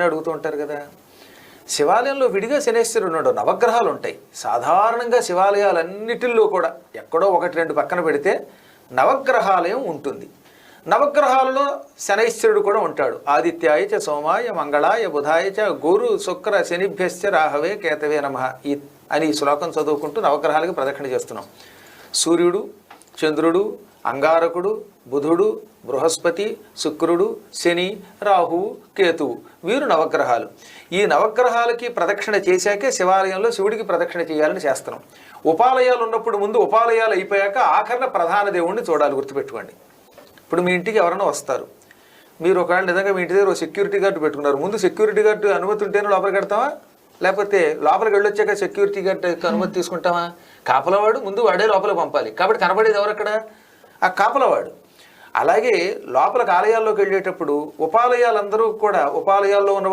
అడుగుతూ ఉంటారు కదా. శివాలయంలో విడిగా శనేశ్వరుడు ఉన్నాడు, నవగ్రహాలు ఉంటాయి. సాధారణంగా శివాలయాలన్నిటిల్లో కూడా ఎక్కడో ఒకటి రెండు పక్కన పెడితే నవగ్రహాలయం ఉంటుంది. నవగ్రహాలలో శనైశ్వరుడు కూడా ఉంటాడు. ఆదిత్యాయ చ సోమాయ మంగళాయ బుధాయ చ గురు శుక్ర శనిభ్యశ్చ రాహవే కేతవే నమః అని ఈ శ్లోకం చదువుకుంటూ నవగ్రహాలకి ప్రదక్షిణ చేస్తున్నాం. సూర్యుడు, చంద్రుడు, అంగారకుడు, బుధుడు, బృహస్పతి, శుక్రుడు, శని, రాహువు, కేతువు వీరు నవగ్రహాలు. ఈ నవగ్రహాలకి ప్రదక్షిణ చేశాకే శివాలయంలో శివుడికి ప్రదక్షిణ చేయాలని చేస్తున్నాం. ఉపాలయాలు ఉన్నప్పుడు ముందు ఉపాలయాలు అయిపోయాక ఆఖరణ ప్రధాన దేవుణ్ణి చూడాలి, గుర్తుపెట్టుకోండి. ఇప్పుడు మీ ఇంటికి ఎవరైనా వస్తారు, మీరు ఒకవేళ నిజంగా మీ ఇంటి దగ్గర సెక్యూరిటీ గార్డు పెట్టుకున్నారు, ముందు సెక్యూరిటీ గార్డు అనుమతి ఉంటేనే లోపలికి వెళ్తామా, లేకపోతే లోపలికి వెళ్ళొచ్చాక సెక్యూరిటీ గార్డు అనుమతి తీసుకుంటామా? కాపలవాడు ముందు వాడే లోపలికి పంపాలి, కాబట్టి కనబడేది ఎవరు అక్కడ? ఆ కాపలవాడు. అలాగే లోపలికి ఆలయాల్లోకి వెళ్ళేటప్పుడు ఉపాలయాలందరూ కూడా ఉపాలయాల్లో ఉన్న